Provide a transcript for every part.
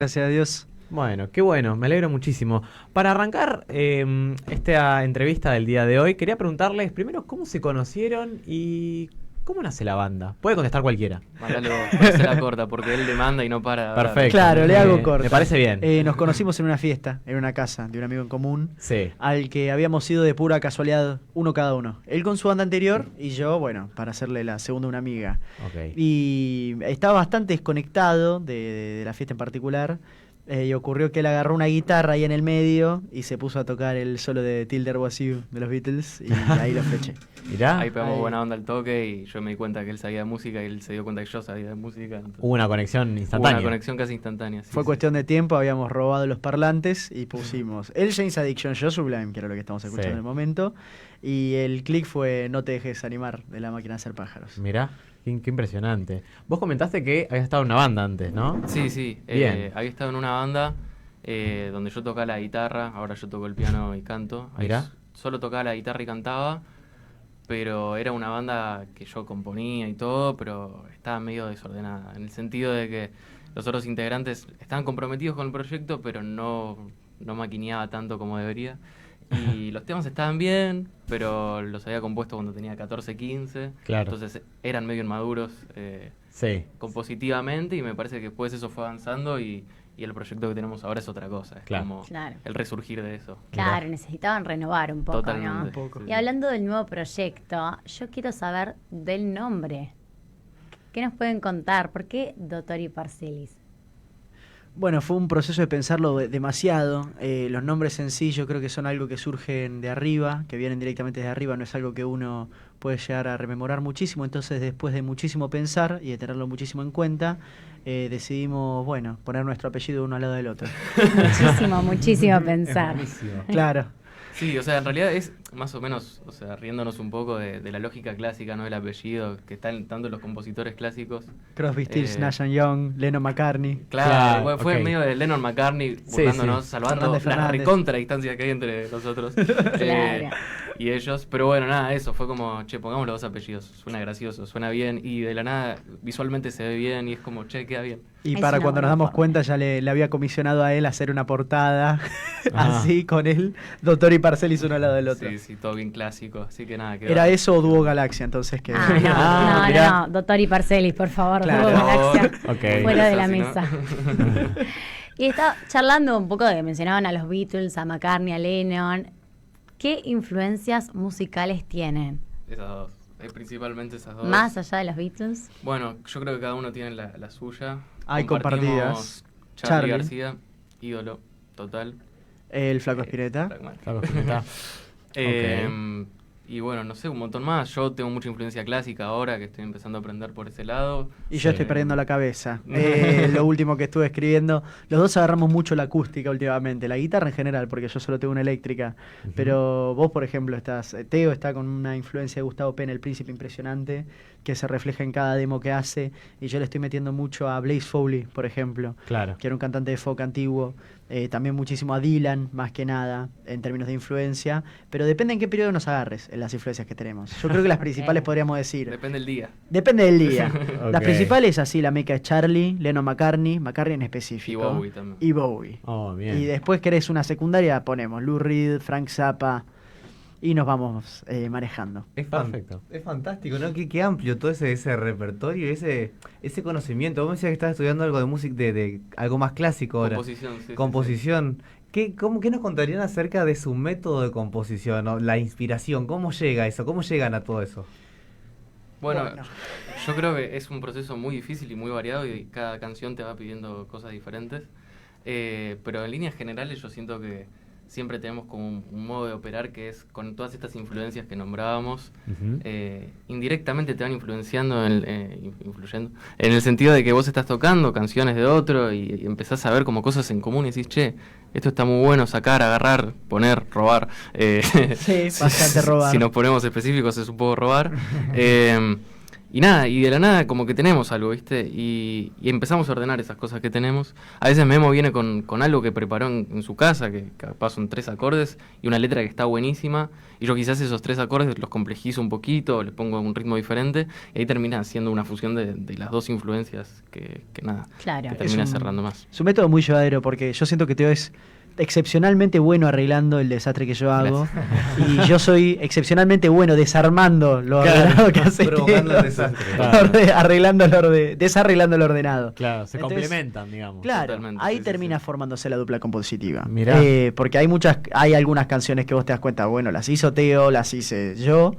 Gracias a Dios. Bueno, qué bueno, me alegro muchísimo. Para arrancar esta entrevista del día de hoy, quería preguntarles primero cómo se conocieron y cómo nace la banda. Puede contestar cualquiera. Mandalo, se la corta, porque él demanda y no para de hablar. Perfecto. Claro, le hago corta. Me parece bien. Nos conocimos en una fiesta, en una casa de un amigo en común, Sí. al que habíamos ido de pura casualidad, uno cada uno. Él con su banda anterior y yo, bueno, para hacerle la segunda una amiga. Ok. Y estaba bastante desconectado de la fiesta en particular. Y ocurrió que él agarró una guitarra ahí en el medio y se puso a tocar el solo de Till There Was You de los Beatles y ahí lo fleché. Mirá, Ahí pegamos Ahí. buena onda al toque y yo me di cuenta que él sabía de música y él se dio cuenta que yo sabía de música. Entonces, hubo una conexión hubo instantánea. una conexión casi instantánea. Sí, Fue sí. cuestión de tiempo, habíamos robado los parlantes y pusimos el James Addiction, yo Sublime, que era lo que estamos escuchando Sí. en el momento, y el click fue No te dejes animar, de La Máquina de Hacer Pájaros. Mirá, qué impresionante. Vos comentaste que habías estado en una banda antes, ¿no? Sí, sí. Bien. Había estado en una banda donde yo tocaba la guitarra, ahora yo toco el piano y canto. Ahí Mirá. solo tocaba la guitarra y cantaba, pero era una banda que yo componía y todo, pero estaba medio desordenada, en el sentido de que los otros integrantes estaban comprometidos con el proyecto, pero no maquineaba tanto como debería. Y los temas estaban bien, pero los había compuesto cuando tenía 14, 15. Claro. Entonces eran medio inmaduros Sí. compositivamente y me parece que después eso fue avanzando y el proyecto que tenemos ahora es otra cosa. Es Claro. como Claro. el resurgir de eso. Claro, necesitaban renovar un poco, Totalmente. ¿no? Un poco. Sí, Y sí. hablando del nuevo proyecto, yo quiero saber del nombre. ¿Qué nos pueden contar? ¿Por qué Dottori Parcellis? Bueno, fue un proceso de pensarlo demasiado. Los nombres en sí yo creo que son algo que surgen de arriba, que vienen directamente de arriba, no es algo que uno puede llegar a rememorar muchísimo. Entonces, después de muchísimo pensar y de tenerlo muchísimo en cuenta, decidimos, bueno, poner nuestro apellido uno al lado del otro. Muchísimo pensar. Claro. Sí, o sea, en realidad es más o menos, o sea, riéndonos un poco de la lógica clásica, ¿no? Del apellido, que están tanto los compositores clásicos. Crosby, Stills, Eh, Nash & Young, Lennon McCartney. Claro, Claro, fue ok. medio de Lennon McCartney burlándonos, sí. salvando Fernández, la Fernández. recontra distancia que hay entre nosotros Claro. y ellos. Pero bueno, nada, eso fue como, che, pongamos los dos apellidos, suena gracioso, suena bien y de la nada visualmente se ve bien y es como, che, queda bien. Y Es para una cuando nos buena damos forma. cuenta ya le había comisionado a él hacer una portada Ajá. así con él, Doctor y Parcellis uno al lado del otro. Sí, sí, todo bien clásico, así que nada, quedó. Era eso o Dúo Galaxia, entonces que Ah, mirá. no, Dottori Parcellis, por favor, Claro. Dúo Galaxia, Ok. fuera de la Eso, si no. mesa. Y estaba charlando un poco de, mencionaban a los Beatles, a McCartney, a Lennon. ¿Qué influencias musicales tienen? Esas dos, principalmente esas dos. Más allá de los Beatles. Bueno, yo creo que cada uno tiene la suya. Hay Compartimos compartidas. Charly Charly. García, ídolo, total. el Flaco Spinetta. Pragmático. Claro, está. Y bueno, no sé, un montón más. Yo tengo mucha influencia clásica ahora que estoy empezando a aprender por ese lado. Y yo Sí. estoy perdiendo la cabeza. Lo último que estuve escribiendo. Los dos agarramos mucho la acústica últimamente. La guitarra en general, porque yo solo tengo una eléctrica. Ujú. Pero vos, por ejemplo, Teo está con una influencia de Gustavo Penn, el príncipe impresionante, que se refleja en cada demo que hace. Y yo le estoy metiendo mucho a Blaze Foley, por ejemplo, Claro. que era un cantante de folk antiguo. También muchísimo a Dylan, más que nada, en términos de influencia. Pero depende en qué periodo nos agarres, en las influencias que tenemos. Yo creo que las principales podríamos decir. Depende del día. Depende del día. Ok. Las principales, así, la meca es Charlie, Lennon McCartney en específico. Y Bowie también. Y Bowie. Oh, bien. Y después querés una secundaria, ponemos Lou Reed, Frank Zappa, y nos vamos manejando. Perfecto. Es fantástico, ¿no? Qué amplio todo ese repertorio, ese conocimiento. Vos me decías que estabas estudiando algo de música, de algo más clásico ahora. Composición, sí, sí, Composición. ¿Qué nos contarían acerca de su método de composición, ¿no? La inspiración? ¿Cómo llega eso? ¿Cómo llegan a todo eso? Bueno, yo creo que es un proceso muy difícil y muy variado y cada canción te va pidiendo cosas diferentes. Pero en líneas generales yo siento que siempre tenemos como un modo de operar que es con todas estas influencias que nombrábamos. Ujú. Indirectamente te van influenciando, influyendo, en el sentido de que vos estás tocando canciones de otro y empezás a ver como cosas en común y decís, che, esto está muy bueno, sacar, agarrar, poner, robar. Sí, bastante robar. Si nos ponemos específicos es un poco robar. nada, y de la nada como que tenemos algo, ¿viste? Y empezamos a ordenar esas cosas que tenemos. A veces Memo viene con algo que preparó en su casa, que capaz son 3 acordes y una letra que está buenísima. Y yo quizás esos 3 acordes los complejizo un poquito, les pongo un ritmo diferente. Y ahí termina siendo una fusión de las dos influencias que nada, Claro. que termina Es un- cerrando más. Es un método muy llevadero porque yo siento que Teo es excepcionalmente bueno arreglando el desastre que yo hago y yo soy excepcionalmente bueno desarmando lo ordenado que hace Provocando Teo. el desastre. Claro. Desarreglando lo ordenado. Claro, se Entonces, complementan, digamos. Claro, Totalmente, ahí sí, termina sí. formándose la dupla compositiva. Mirá. Porque hay algunas canciones que vos te das cuenta, bueno, las hizo Teo, las hice yo,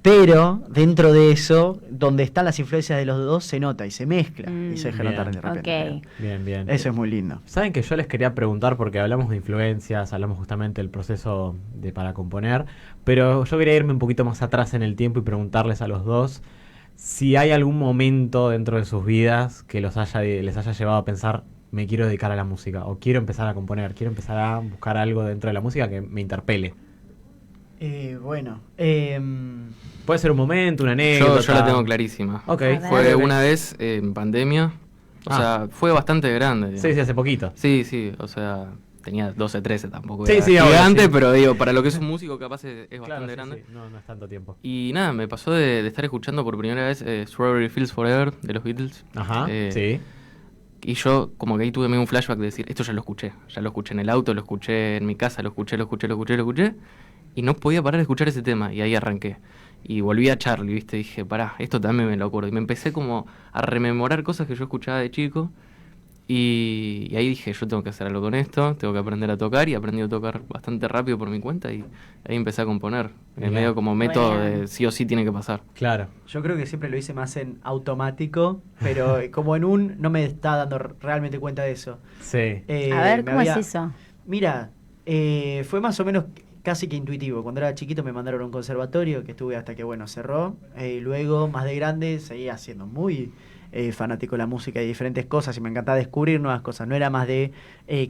pero dentro de eso, donde están las influencias de los dos, se nota y se mezcla y se deja Bien. notar de repente. Ok. Bien, bien. Eso es muy lindo. Saben que yo les quería preguntar, porque hablamos de influencias, hablamos justamente del proceso para componer, pero yo quería irme un poquito más atrás en el tiempo y preguntarles a los dos si hay algún momento dentro de sus vidas que les haya llevado a pensar, me quiero dedicar a la música, o quiero empezar a componer, quiero empezar a buscar algo dentro de la música que me interpele. Bueno, Puede ser un momento, una anécdota. Yo la tengo clarísima. Ok. A ver. Fue Ok. una vez en pandemia, o Ah. sea, fue bastante grande. Sí, sí, hace poquito. Sí, o sea, tenía 12, 13 tampoco. Sí, Era sí, ahora gigante, sí. pero digo, para lo que es un músico capaz es Claro, bastante sí, grande. sí. No, no es tanto tiempo. Y nada, me pasó de estar escuchando por primera vez Strawberry Fields Forever de los Beatles. Ajá, Eh, sí. Y yo como que ahí tuve medio un flashback de decir, esto ya lo escuché en el auto, lo escuché en mi casa, lo escuché, y no podía parar de escuchar ese tema, y ahí arranqué. Y volví a Charlie, ¿viste? Dije, pará, esto también me lo acuerdo. Y me empecé como a rememorar cosas que yo escuchaba de chico, y ahí dije, yo tengo que hacer algo con esto, tengo que aprender a tocar, y aprendí a tocar bastante rápido por mi cuenta, y ahí empecé a componer. Mirá. En medio como método Bueno. de sí o sí tiene que pasar. Claro. yo creo que siempre lo hice más en automático, pero como no me está dando realmente cuenta de eso. Sí. A ver, Me ¿cómo había- es eso? Mira, fue más o menos casi que intuitivo. Cuando era chiquito me mandaron a un conservatorio que estuve hasta que, bueno, cerró. Luego, más de grande, seguía siendo muy fanático de la música y diferentes cosas y me encantaba descubrir nuevas cosas. No era más de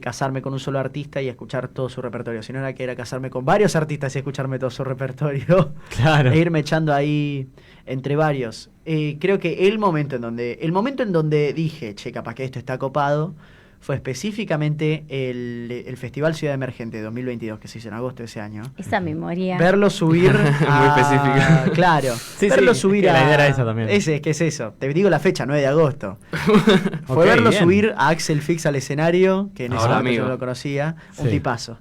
casarme con un solo artista y escuchar todo su repertorio, sino era casarme con varios artistas y escucharme todo su repertorio. Claro. E irme echando ahí entre varios. Creo que el momento en donde dije, che, capaz que esto está copado, fue específicamente el Festival Ciudad Emergente 2022, que se hizo en agosto de ese año. Esa memoria. Verlo subir Muy específica. Claro. Sí, verlo sí, subir que a... la idea era esa también. Es que es eso. Te digo la fecha, 9 de agosto. Fue Ok, verlo bien. subir a Axel Fix al escenario, que en ese Ahora momento yo amigo. no lo conocía, un Sí. tipazo.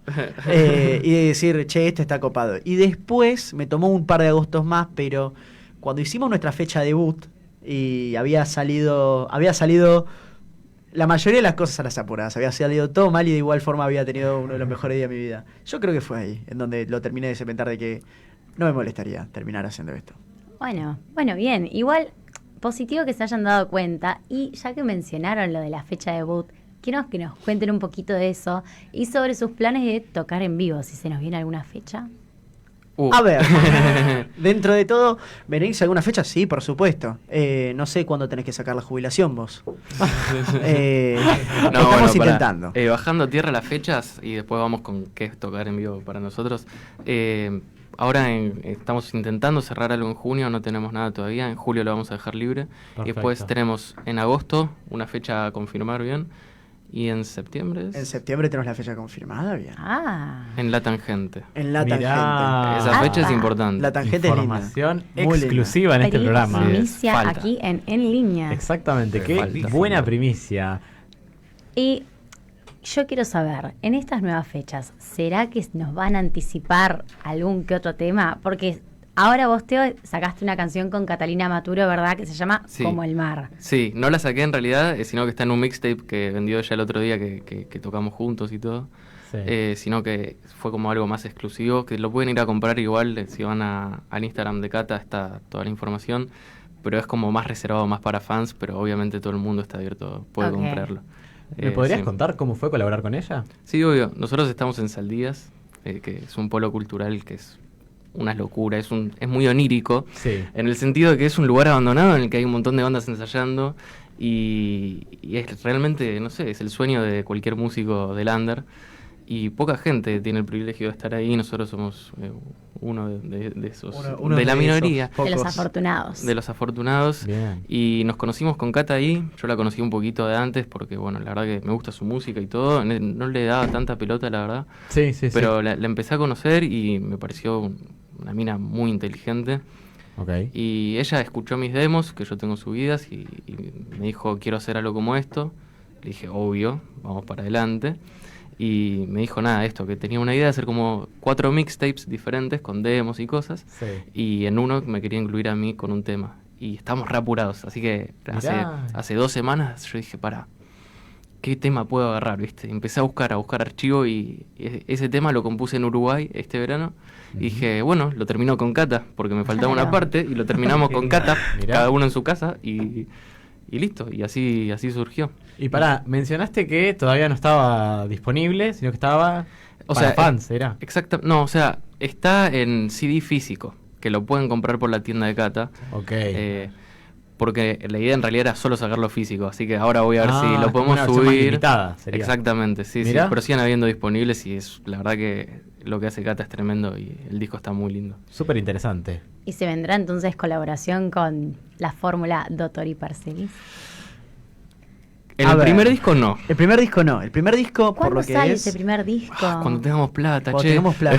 Y decir, che, esto está copado. Y después me tomó un par de agostos más, pero cuando hicimos nuestra fecha debut y había salido la mayoría de las cosas a las apuradas, había salido todo mal y de igual forma había tenido uno de los mejores días de mi vida. Yo creo que fue ahí, en donde lo terminé de cementar de que no me molestaría terminar haciendo esto. Bueno, bien. Igual, positivo que se hayan dado cuenta. Y ya que mencionaron lo de la fecha de debut, quiero que nos cuenten un poquito de eso y sobre sus planes de tocar en vivo, si se nos viene alguna fecha. A ver, dentro de todo, ¿venís a alguna fecha? Sí, por supuesto. No sé cuándo tenés que sacar la jubilación vos. No, estamos bueno, pará. intentando. Bajando a tierra las fechas y después vamos con qué es tocar en vivo para nosotros. Ahora estamos intentando cerrar algo en junio, no tenemos nada todavía. En julio lo vamos a dejar libre. Y después Perfecto. tenemos en agosto una fecha a confirmar bien. Y en septiembre En septiembre tenemos la fecha confirmada, bien. Ah, en La Tangente. En la Mirá. tangente. Esa fecha es Ah. importante. La tangente es linda. Información Muy linda. exclusiva en este programa. primicia Falta. aquí en línea. Exactamente, Me qué falta. buena primicia. Y yo quiero saber, en estas nuevas fechas, ¿será que nos van a anticipar algún que otro tema? Porque ahora vos, Teo, sacaste una canción con Catalina Maturo, ¿verdad? Que se llama Sí. Como el mar. Sí, no la saqué en realidad, sino que está en un mixtape que vendió ella el otro día que tocamos juntos y todo. Sí. Sino que fue como algo más exclusivo, que lo pueden ir a comprar igual, si van al Instagram de Cata está toda la información, pero es como más reservado, más para fans, pero obviamente todo el mundo está abierto, puede Ok. comprarlo. ¿Me podrías sí. contar cómo fue colaborar con ella? Sí, obvio. Nosotros estamos en Saldías, que es un polo cultural que es una locura, es muy onírico, Sí. en el sentido de que es un lugar abandonado en el que hay un montón de bandas ensayando y es realmente, no sé, es el sueño de cualquier músico del under. y poca gente tiene el privilegio de estar ahí. Nosotros somos uno de esos, Uno de la esos minoría. pocos. De los afortunados. De los afortunados. Bien. Y nos conocimos con Cata ahí. Yo la conocí un poquito de antes porque, bueno, la verdad que me gusta su música y todo. No le daba tanta pelota, la verdad. Sí, sí, Pero la empecé a conocer y me pareció una mina muy inteligente. Ok. Y ella escuchó mis demos, que yo tengo subidas, y me dijo, quiero hacer algo como esto. Le dije, obvio, vamos para adelante. Y me dijo, nada, esto, que tenía una idea de hacer como 4 mixtapes diferentes con demos y cosas. Sí. Y en uno me quería incluir a mí con un tema. Y estamos re apurados, así que Mirá. hace 2 semanas yo dije, ¿qué tema puedo agarrar? ¿Viste? Y empecé a buscar archivo y ese tema lo compuse en Uruguay este verano. Y dije, bueno, lo termino con Cata, porque me faltaba una Claro. parte, y lo terminamos con Cata, Mirá. cada uno en su casa, y listo, y así surgió. Y mencionaste que todavía no estaba disponible, sino que estaba para fans, ¿era? Exacto, no, o sea, está en CD físico, que lo pueden comprar por la tienda de Cata. Ok. Porque la idea en realidad era solo sacarlo físico, así que ahora voy a ver si es lo como podemos una versión más subir. limitada, sería. Exactamente, sí, Mirá. pero siguen habiendo disponibles y es la verdad que lo que hace Cata es tremendo y el disco está muy lindo. Súper interesante. ¿Y se vendrá entonces colaboración con la fórmula Dottori Parcelis? En A el ver. primer disco no. El primer disco no. El primer disco, por ¿Cuándo lo que sale es... ese primer disco? Cuando tengamos plata, Cuando che. tengamos plata.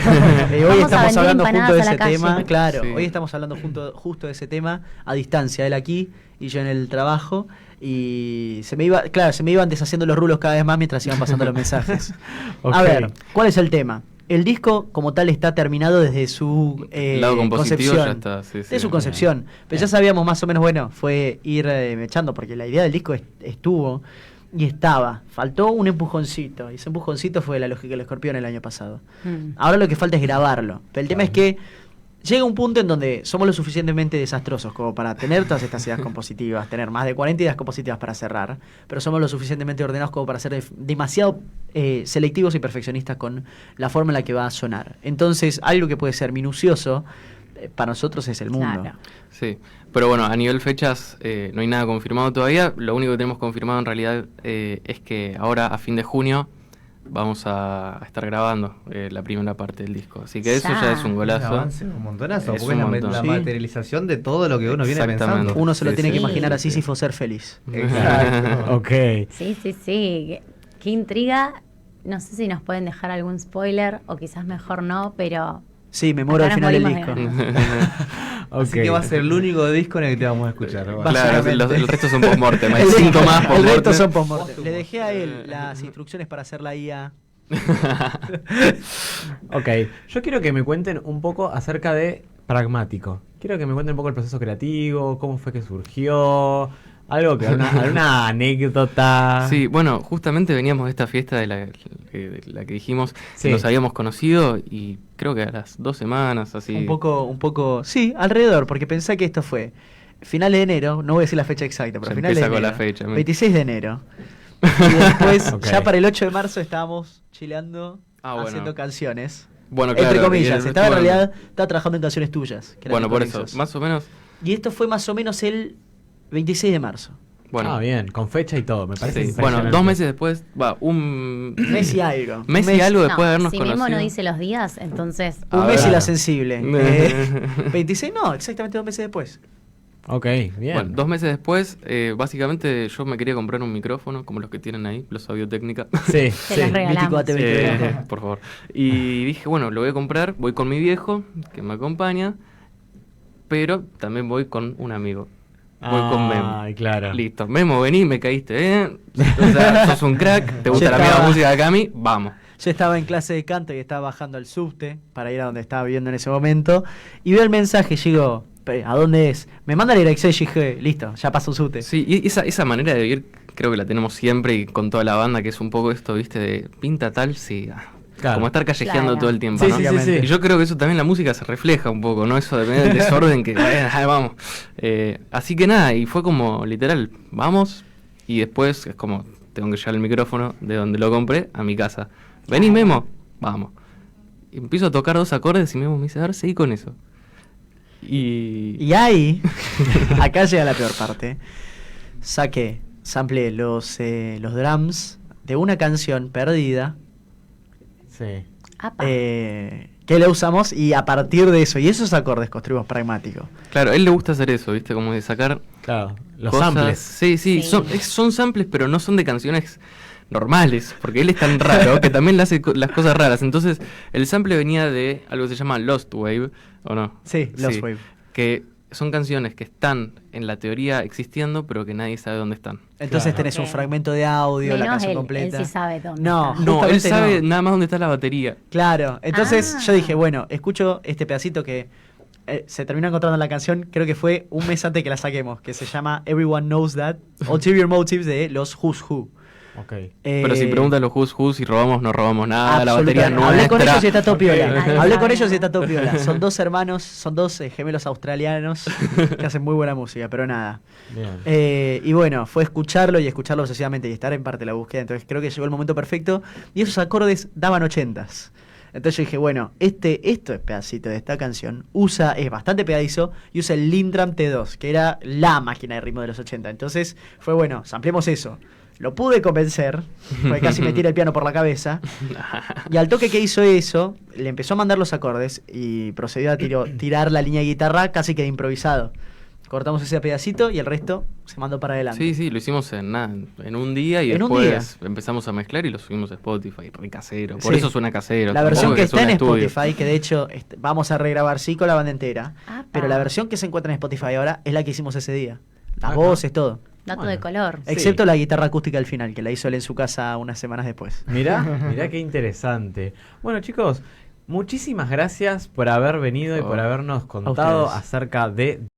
Hoy Vamos a estamos vender hablando empanadas junto de a la ese calle. tema. Claro, Sí. hoy estamos hablando justo de ese tema a distancia. Él aquí y yo en el trabajo. Y se me iban deshaciendo los rulos cada vez más mientras iban pasando los mensajes. Ok. A ver, ¿cuál es el tema? El disco como tal está terminado desde su El lado compositivo concepción. ya está, sí, sí. De su concepción. Pero ya sabíamos más o menos, bueno, fue ir echando, porque la idea del disco estuvo y estaba. Faltó un empujoncito. Y ese empujoncito fue la lógica del Escorpión el año pasado. Mm. Ahora lo que falta es grabarlo. Pero el tema es que llega un punto en donde somos lo suficientemente desastrosos como para tener todas estas ideas compositivas, tener más de 40 ideas compositivas para cerrar, pero somos lo suficientemente ordenados como para ser demasiado selectivos y perfeccionistas con la forma en la que va a sonar. Entonces, algo que puede ser minucioso, para nosotros es el mundo. Claro. Sí, pero bueno, a nivel fechas no hay nada confirmado todavía. Lo único que tenemos confirmado en realidad es que ahora a fin de junio vamos a estar grabando la primera parte del disco. Así que eso ya es un Un golazo. avance, un montonazo, Es porque un es montón. la Sí. materialización de todo lo que uno viene Exactamente. pensando. Uno se lo Sí, tiene sí, que imaginar sí, así sí. si fue ser feliz. Exacto. Ok. Sí, sí, sí. Qué intriga. No sé si nos pueden dejar algún spoiler o quizás mejor no, pero Sí, me muero al Acá nos final del morimos disco. de Así Ok. que va a ser el único disco en el que te vamos a escuchar. ¿no? Claro, el resto son post-mortem. Hay El 5 más el resto post-mortem. son post-mortem. Le dejé a él las instrucciones para hacer la IA. Ok, yo quiero que me cuenten un poco acerca de Pragmático. Quiero que me cuenten un poco el proceso creativo, cómo fue que surgió, alguna anécdota. Sí, bueno, justamente veníamos de esta fiesta de la que dijimos, Sí. nos habíamos conocido y creo que a las 2 semanas, así. Un poco, sí, alrededor, porque pensé que esto fue final de enero, no voy a decir la fecha exacta, pero Ya final de empieza enero. con la fecha, men. 26 de enero. Y después, Ok. ya para el 8 de marzo estábamos chileando, Ah, bueno. haciendo canciones. Bueno, Entre claro, y comillas, el- estaba en bueno, realidad estaba trabajando en canciones tuyas. que eran Bueno, de por eso, comienzos. más o menos. Y esto fue más o menos el 26 de marzo. Bueno, Ah, bien, con fecha y todo, me parece. sí, bueno, impresionante. 2 meses después, un Mes y algo. mes Un y algo después de no, habernos si conocido. Memo no dice los días, entonces Un A mes y ver. la sensible. 26, no, exactamente 2 meses después. Ok, bien. Bueno, 2 meses después, básicamente yo me quería comprar un micrófono, como los que tienen ahí, los Audio Técnica. Sí, Te sí. los regalamos. Mítico AT20. Por favor. Y dije, bueno, lo voy a comprar, voy con mi viejo, que me acompaña, pero también voy con un amigo. Voy con Memo. Ay, claro. Listo, Memo, vení, me caíste, ¿eh? O sea, sos un crack, te gusta Yo la misma estaba- música que a mí, vamos. Yo estaba en clase de canto y estaba bajando al subte para ir a donde estaba viviendo en ese momento. Y veo el mensaje y digo, ¿a dónde es? Me manda la dirección y dije, listo, ya pasó un subte. Sí, y esa manera de vivir creo que la tenemos siempre y con toda la banda, que es un poco esto, ¿viste? De pinta tal, sí. Claro. Como estar callejeando Claro. todo el tiempo, Sí, ¿no? sí, sí, sí. Y yo creo que eso también la música se refleja un poco, ¿no? Eso depende del desorden que, ahí vamos. Así que nada, y fue como literal, vamos, y después es como, tengo que llevar el micrófono de donde lo compré a mi casa. Vení, Memo, vamos. Y empiezo a tocar 2 acordes y Memo me dice, a ver, seguí con eso. Y ahí, acá llega la peor parte. Samplé los drums de una canción perdida Sí. Apa. Que lo usamos y a partir de eso, y esos acordes construimos Pragmático. Claro, a él le gusta hacer eso, ¿viste? Como de sacar Claro, los cosas. samples. Sí, Sí. son samples, pero no son de canciones normales, porque él es tan raro que también le hace las cosas raras. Entonces, el sample venía de algo que se llama Lost Wave, ¿o no? Sí, Lost Wave. Que son canciones que están en la teoría existiendo, pero que nadie sabe dónde están. Entonces Claro. tenés un Ok. fragmento de audio, la Menos canción él, completa. él sí sabe dónde No, está. No, él justamente sabe no. nada más dónde está la batería. Claro, entonces Ah. yo dije, bueno, escucho este pedacito que se terminó encontrando en la canción, creo que fue un mes antes que la saquemos, que se llama Everyone Knows That, Ulterior Motives de los Who's Who. Ok. Pero si preguntan a los Who's, si robamos, no robamos nada, la batería Absolutamente. no Hablé con ellos y está todo Ok. piola. Nadie Hablé sabe con ellos y nada. está todo piola. Son dos hermanos, son dos gemelos australianos que hacen muy buena música, pero nada. Bien. Y bueno, fue escucharlo y escucharlo obsesivamente y estar en parte de la búsqueda. Entonces creo que llegó el momento perfecto. Y esos acordes daban 80s. Entonces yo dije, bueno, esto es pedacito de esta canción. Es bastante pegadizo y usa el Lindrum T2, que era la máquina de ritmo de los 80. Entonces fue bueno, ampliemos eso. Lo pude convencer, porque casi me tira el piano por la cabeza. Y al toque que hizo eso, le empezó a mandar los acordes y procedió a tirar la línea de guitarra casi que de improvisado. Cortamos ese pedacito y el resto se mandó para adelante. Sí, sí, lo hicimos en nada, en un día y En un después empezamos a mezclar y lo subimos a Spotify, re casero. Por Sí. eso suena casero. La tampoco versión que está suena en estudio. Spotify, que de hecho vamos a regrabar sí con la banda entera, Apa. pero la versión que se encuentra en Spotify ahora es la que hicimos ese día. Las Ajá. voces, todo. Dato Bueno. de color. Sí. Excepto la guitarra acústica al final, que la hizo él en su casa unas semanas después. Mirá qué interesante. Bueno, chicos, muchísimas gracias por haber venido y por habernos contado ustedes. acerca de